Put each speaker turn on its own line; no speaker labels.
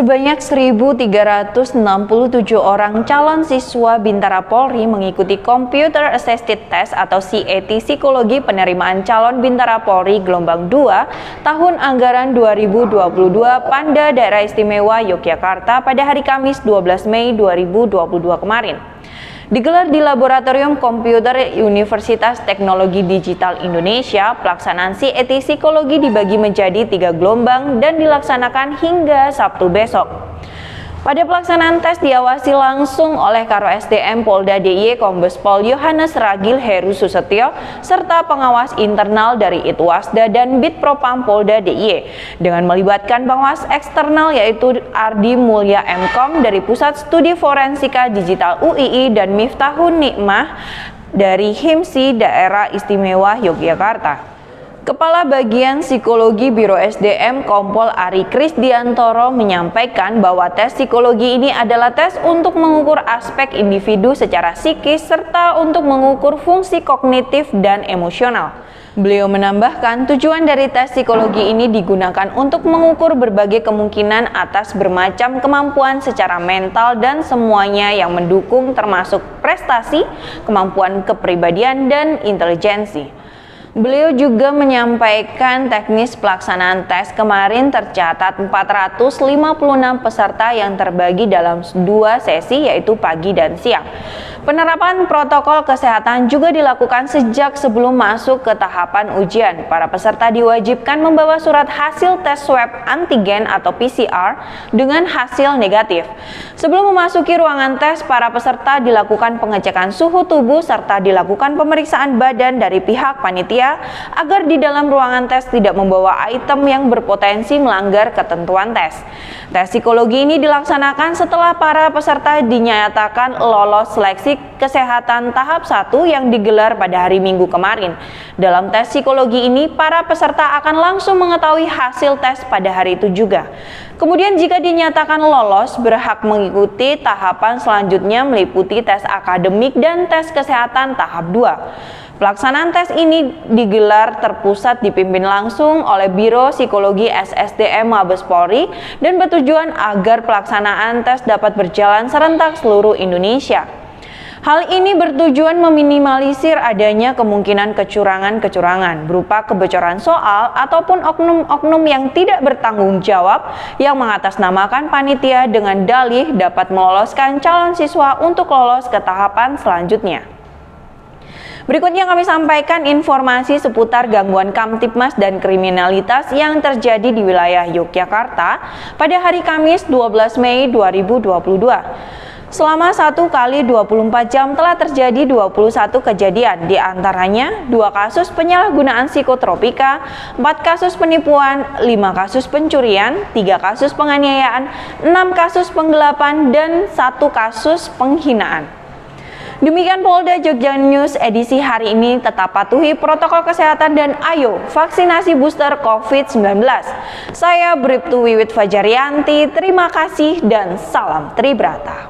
Sebanyak 1.367 orang calon siswa Bintara Polri mengikuti Computer Assisted Test atau CAT Psikologi Penerimaan Calon Bintara Polri gelombang 2 tahun anggaran 2022 Panda Daerah Istimewa Yogyakarta pada hari Kamis 12 Mei 2022 kemarin. Digelar di Laboratorium Komputer Universitas Teknologi Digital Indonesia, pelaksanaan CAT Psikologi dibagi menjadi 3 gelombang dan dilaksanakan hingga Sabtu besok. Pada pelaksanaan tes diawasi langsung oleh Karo SDM Polda DIY Kombes Pol Yohanes Ragil Heru Susetio serta pengawas internal dari Itwasda dan Bitpropam Polda DIY dengan melibatkan pengawas eksternal yaitu Ardi Mulya Mkom dari Pusat Studi Forensika Digital UII dan Miftahun Nikmah dari HIMSI Daerah Istimewa Yogyakarta. Kepala Bagian Psikologi Biro SDM Kompol Ari Krisdiantoro menyampaikan bahwa tes psikologi ini adalah tes untuk mengukur aspek individu secara psikis serta untuk mengukur fungsi kognitif dan emosional. Beliau menambahkan tujuan dari tes psikologi ini digunakan untuk mengukur berbagai kemungkinan atas bermacam kemampuan secara mental dan semuanya yang mendukung termasuk prestasi, kemampuan kepribadian, dan intelijensi. Beliau juga menyampaikan teknis pelaksanaan tes kemarin tercatat 456 peserta yang terbagi dalam 2 sesi yaitu pagi dan siang. Penerapan protokol kesehatan juga dilakukan sejak sebelum masuk ke tahapan ujian. Para peserta diwajibkan membawa surat hasil tes swab antigen atau PCR dengan hasil negatif. Sebelum memasuki ruangan tes, para peserta dilakukan pengecekan suhu tubuh serta dilakukan pemeriksaan badan dari pihak panitia agar di dalam ruangan tes tidak membawa item yang berpotensi melanggar ketentuan tes. Tes psikologi ini dilaksanakan setelah para peserta dinyatakan lolos seleksi kesehatan tahap 1 yang digelar pada hari Minggu kemarin. Dalam tes psikologi ini, para peserta akan langsung mengetahui hasil tes pada hari itu juga. Kemudian jika dinyatakan lolos, berhak mengikuti tahapan selanjutnya meliputi tes akademik dan tes kesehatan tahap 2. Pelaksanaan tes ini digelar terpusat dipimpin langsung oleh Biro Psikologi SSDM Mabes Polri dan bertujuan agar pelaksanaan tes dapat berjalan serentak seluruh Indonesia. Hal ini bertujuan meminimalisir adanya kemungkinan kecurangan-kecurangan berupa kebocoran soal ataupun oknum-oknum yang tidak bertanggung jawab yang mengatasnamakan panitia dengan dalih dapat meloloskan calon siswa untuk lolos ke tahapan selanjutnya. Berikutnya kami sampaikan informasi seputar gangguan Kamtibmas dan kriminalitas yang terjadi di wilayah Yogyakarta pada hari Kamis 12 Mei 2022. Selama 1 kali 24 jam telah terjadi 21 kejadian, di antaranya 2 kasus penyalahgunaan psikotropika, 4 kasus penipuan, 5 kasus pencurian, 3 kasus penganiayaan, 6 kasus penggelapan, dan 1 kasus penghinaan. Demikian Polda Jogja News edisi hari ini, tetap patuhi protokol kesehatan dan ayo vaksinasi booster COVID-19. Saya Bribtu Wiwit Fajarianti, terima kasih dan salam Tribrata.